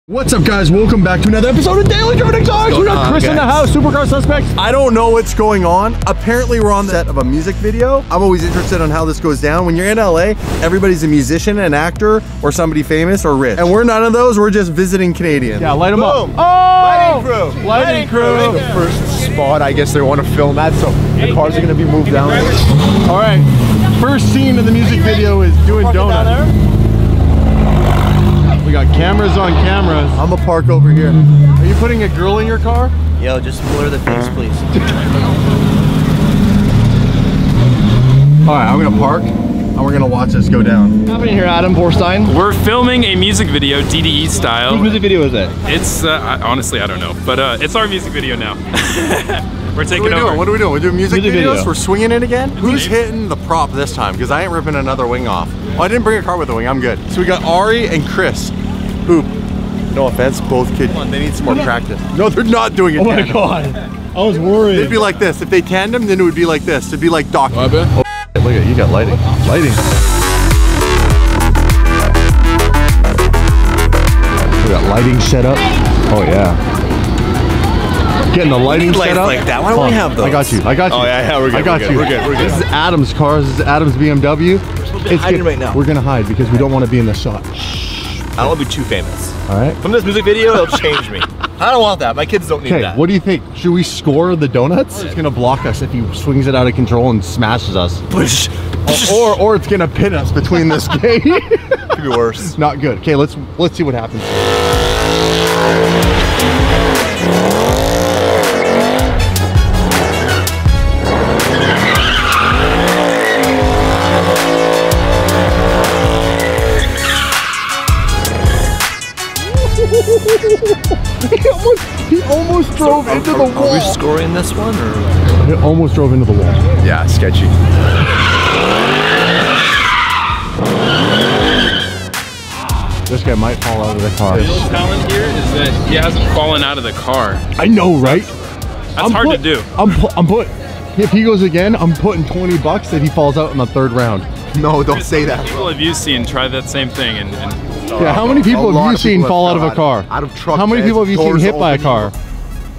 What's up, guys? Welcome back to another episode of Daily Drifting Talks. We got Chris in the house, Supercar Suspects. I don't know what's going on. Apparently we're on the set of a music video. I'm always interested on how this goes down. When you're in LA, everybody's a musician, an actor, or somebody famous or rich. And we're none of those. We're just visiting Canadians. Yeah, light them up. Boom. Oh! Lighting crew. Lighting crew. Right, first spot, I guess they want to film that, so the cars are going to be moved down. All right. First scene of the music video is doing donuts. We got cameras on cameras. I'm gonna park over here. Are you putting a girl in your car? Yo, just blur the face, please. All right, I'm gonna park and we're gonna watch this go down. What's happening here, Adam Borstein? We're filming a music video, DDE style. Whose music video is it? It's, honestly, I don't know, but it's our music video now. We're taking over. What are we doing? We're doing music videos? Video. We're swinging it again? Who's hitting the prop this time? Because I ain't ripping another wing off. Oh, I didn't bring a car with a wing, I'm good. So we got Ari and Chris. Who, no offense, both kids, they need some more practice. No, they're not doing it. Oh my God, I was worried. It'd be like this. If they tandem, then it would be like this. It'd be like Doc. Oh, look at you, got lighting. Lighting. We got lighting set up. Oh yeah. Getting the lighting set up. Like that. Why don't we have those? I got you. I got you. Oh yeah, we're good. I got you. We're good. This is Adam's car. This is Adam's BMW. It's hiding right now. We're gonna hide because we don't want to be in the shot. I don't want to be too famous. All right. From this music video, it'll change me. I don't want that. My kids don't need that. What do you think? Should we score the donuts? It's gonna block us if he swings it out of control and smashes us. Push. Or it's gonna pin us between this gate. Could be worse. Not good. Okay, let's see what happens. He almost drove into the wall. Are we scoring this one, or? He almost drove into the wall. Yeah, sketchy. This guy might fall out of the car. The real talent here is that he hasn't fallen out of the car. I know, right? That's hard to do. I'm putting. If he goes again, I'm putting $20 that he falls out in the third round. No, don't say that. People have you seen try that same thing and yeah, how many people have you seen fall out of a car? Out of truck. How many people have you seen hit by a car?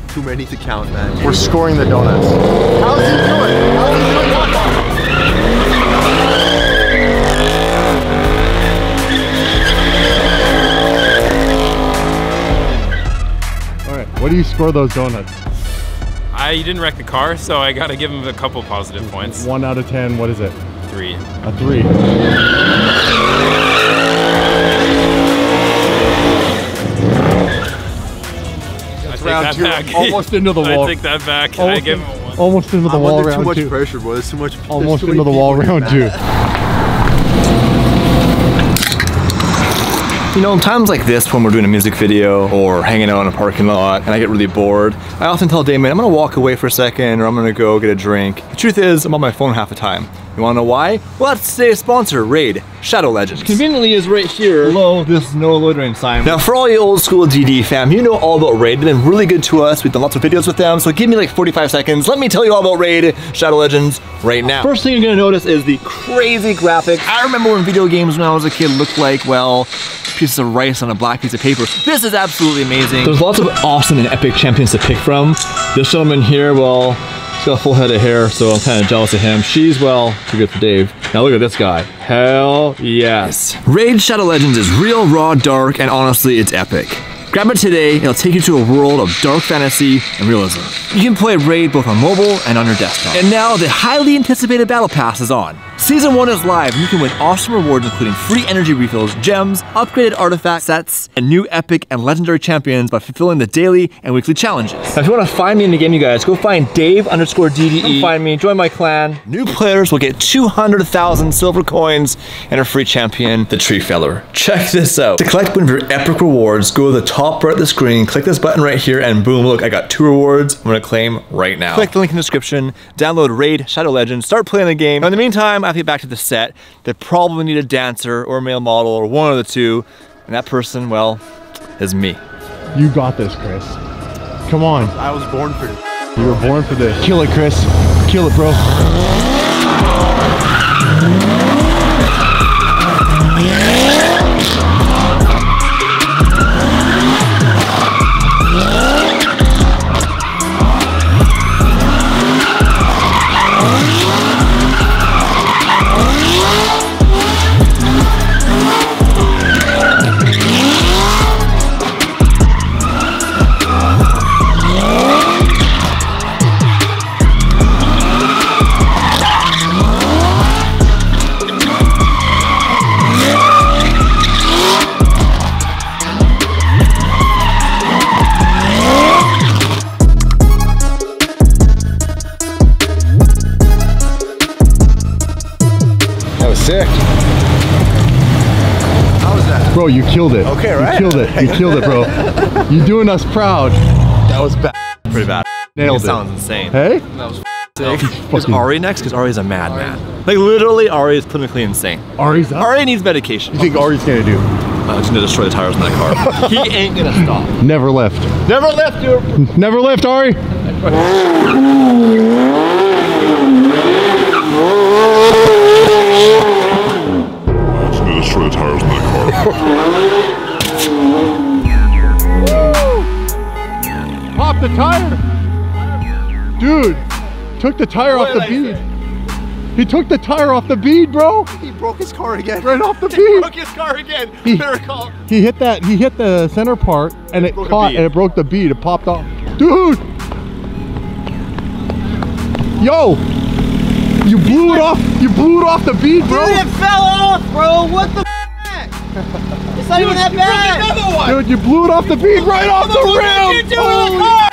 Too many to count, man. We're scoring the donuts. How's he doing? All right, what do you score those donuts? you didn't wreck the car, so I gotta give him a couple positive points. 1 out of 10, what is it? 3. A 3. Round 2, almost into the wall. I take that back. I give him a 1. Almost into the wall round 2. Too much pressure, boy. There's too much. Almost into the wall round 2. You know, times like this when we're doing a music video or hanging out in a parking lot and I get really bored, I often tell Damon, I'm gonna walk away for a second or I'm gonna go get a drink. The truth is, I'm on my phone half the time. You wanna know why? Well, that's today's sponsor, Raid, Shadow Legends. Conveniently is right here below this no loitering sign. Now, for all you old school DD fam, you know all about Raid. They've been really good to us. We've done lots of videos with them, so give me like 45 seconds. Let me tell you all about Raid, Shadow Legends, right now. First thing you're gonna notice is the crazy graphics. I remember when video games when I was a kid looked like, well, pieces of rice on a black piece of paper. This is absolutely amazing. There's lots of awesome and epic champions to pick from. This gentleman here, well, he's got a full head of hair, so I'm kind of jealous of him. She's, well, too good for Dave. Now look at this guy. Hell yes. Raid Shadow Legends is real, raw, dark, and honestly, it's epic. Grab it today, it'll take you to a world of dark fantasy and realism. You can play Raid both on mobile and on your desktop. And now the highly anticipated Battle Pass is on. Season 1 is live and you can win awesome rewards including free energy refills, gems, upgraded artifact sets, and new epic and legendary champions by fulfilling the daily and weekly challenges. Now if you want to find me in the game, you guys, go find Dave_DDE. Come find me, join my clan. New players will get 200,000 silver coins and a free champion, the Tree Feller. Check this out. To collect one of your epic rewards, go to the top right of the screen, click this button right here, and boom, look, I got 2 rewards I'm gonna claim right now. Click the link in the description, download Raid Shadow Legends, start playing the game. Now, in the meantime, I have to get back to the set. They probably need a dancer or a male model or one of the two, and that person, well, is me. You got this, Chris. Come on. I was born for this. You were born for this. Kill it, Chris. Kill it, bro. How was that? Bro, you killed it. Okay, right? You killed it. You killed it, bro. You're doing us proud. That was bad. Pretty bad. Nailed it. Sounds insane. Hey? That was sick. Is Ari next? Because Ari's a madman. Like literally, Ari is clinically insane. Ari's up? Ari needs medication. You think Ari's gonna do? He's gonna destroy the tires in that car. He ain't gonna stop. Never left. Never left, dude. Never left, Ari. He's gonna destroy the tires in that car. Pop the tire. Dude, took the tire off the bead. He took the tire off the bead, bro. He broke his car again. Right off the He bead. broke his car again. He hit that. He hit the center part, and it caught, and it broke the bead. It popped off. Dude. Yo. You blew it off. You blew it off the bead, bro. Dude, it fell off, bro. What the f? It's not even that bad. Dude, you blew it off the bead right off the rim. What did you do with the car?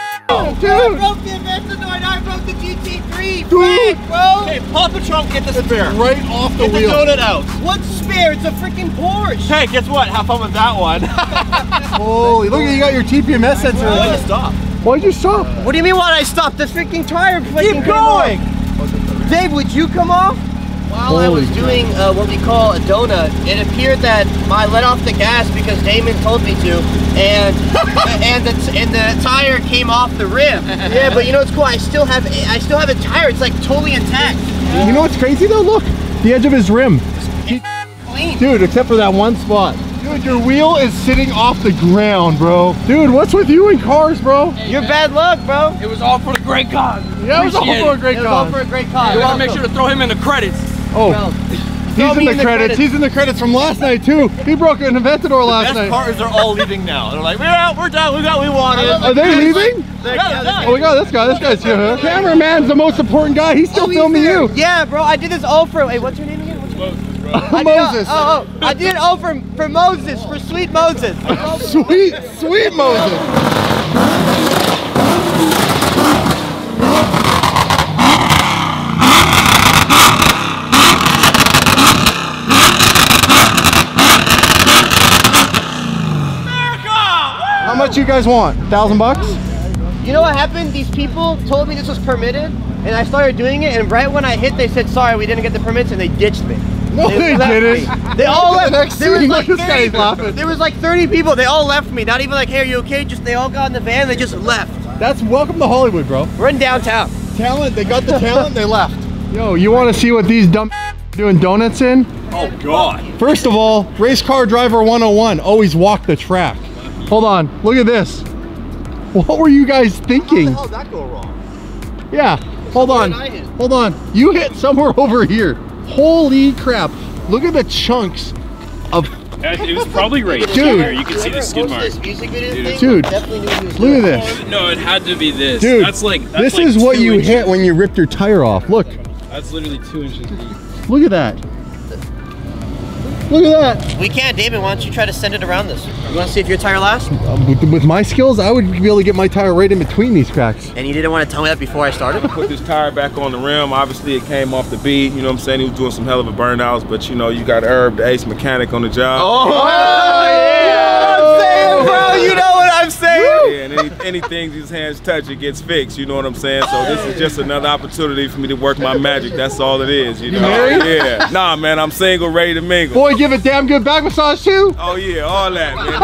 Dude. I broke the Aventador, I broke the GT3. Dude. Frank, bro. Hey, pop the trunk, get the spare. Right off the Get the wheel. donut out. What's spare? It's a freaking Porsche. Hey, guess what? Have fun with that one. Holy, look at you got your TPMS sensor. Why'd you stop? Why'd you stop? What do you mean why I stopped? The freaking tire freaking Keep came going. off. Dave, would you come off? While I was doing what we call a donut, it appeared that I let off the gas because Damon told me to, and the tire came off the rim. Yeah, but you know what's cool? I still have a tire. It's like totally intact. You know what's crazy though? Look, the edge of his rim. Clean. Dude, except for that one spot. Dude, your wheel is sitting off the ground, bro. Dude, what's with you in cars, bro? You're bad luck, bro. It was all for the great cause. Yeah, it was all for a great It was all cause. for a great cause. You gotta make sure to throw him in the credits. Oh, Well, he's in the credits. He's in the credits from last night too. He broke an Aventador last Best night. cars are all leaving now. They're like, we're out, we're done, we got what we wanted. Are they leaving? Oh my god, this guy's here. Cameraman's the most important guy. He's still filming you. Yeah, bro. I did this all for. Hey, what's your name again? Moses. I did it all for Moses, for sweet Moses. Sweet Moses. How much you guys want? $1,000? You know what happened? These people told me this was permitted, and I started doing it. And right when I hit, they said, "Sorry, we didn't get the permits," and they ditched me. No, they left didn't. me. They all left. The next There was scene, like look, this guy's 30 laughing. There was like 30 people. They all left me. Not even like, "Hey, are you okay?" Just they all got in the van. They just left. That's welcome to Hollywood, bro. We're in downtown. Talent, they got the talent, they left. Yo, you want to see what these dumb doing donuts in? Oh God. First of all, race car driver 101, always walk the track. Hold on, look at this. What were you guys thinking? How the hell did that go wrong? Yeah, hold on, hold on. You hit somewhere over here. Holy crap. Look at the chunks of... It was probably right Dude. here. You can see the skid mark. This music video thing, Dude, definitely knew what he was look at doing. this. No, it had to be this. Dude, that's like this is what 2 you inches. hit when you ripped your tire off. Look, That's literally 2 inches deep. look at that. Look at that. We can't, David. Why don't you try to send it around this? You want to see if your tire lasts? With my skills, I would be able to get my tire right in between these cracks. And you didn't want to tell me that before I started? Put this tire back on the rim. Obviously, it came off the bead. You know what I'm saying? He was doing some hell of a burnouts, but you know, you got Herb, the ace mechanic, on the job. Oh, yeah! I'm saying, bro. You know what I'm saying? Yeah, and anything his hands touch, it gets fixed. You know what I'm saying? So this is just another opportunity for me to work my magic. That's all it is. You know? married? Yeah. Nah, man, I'm single, ready to mingle. Boy, give a damn good back massage too. Oh yeah, all that, man.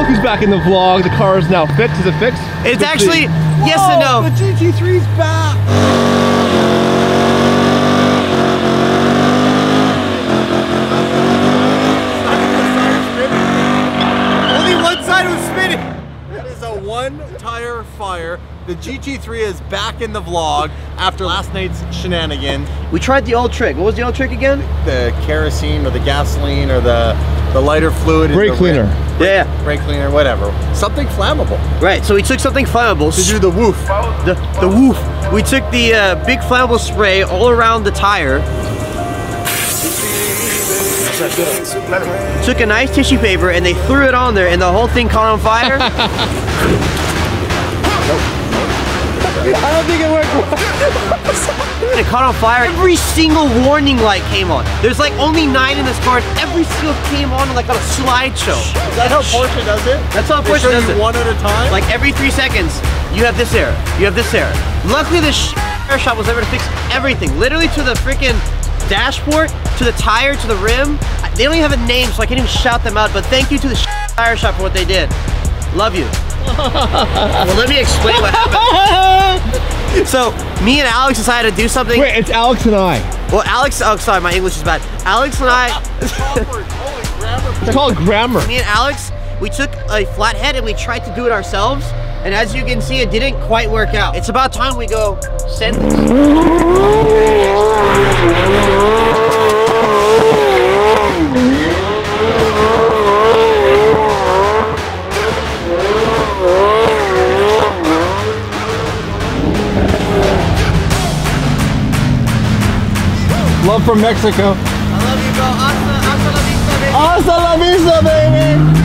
Who's back in the vlog? The car is now fixed. Is it fixed? It's actually, yes and no. The GT3's back. Only one side was spinning. That is a one tire fire. The GT3 is back in the vlog after last night's shenanigans. We tried the old trick. What was the old trick again? The kerosene or the gasoline or the lighter fluid. Brake in the cleaner. rim. brake cleaner, whatever. Something flammable. Right, so we took something flammable. To do the woof. The woof. We took the big flammable spray all around the tire. Took a nice tissue paper and they threw it on there and the whole thing caught on fire. I don't think it worked. It caught on fire. Every single warning light came on. There's like only 9 in this car. Every single came on like on a slideshow. Is that how Porsche does it? That's how Porsche does it. One at a time? Like every 3 seconds, you have this error. You have this error. Luckily, the repair shop was able to fix everything. Literally to the freaking dashboard, to the tire, to the rim. They don't even have a name, so I can't even shout them out. But thank you to the tire shop for what they did. Love you. Well, let me explain what happened. So, me and Alex decided to do something. Wait, it's Alex and I. Well, Alex, oh, sorry, my English is bad. Alex and I. It's called grammar. Me and Alex, we took a flathead and we tried to do it ourselves. And as you can see, it didn't quite work out. It's about time we go send this. Love from Mexico. I love you, bro. Hasta la vista, baby. Hasta la vista, baby.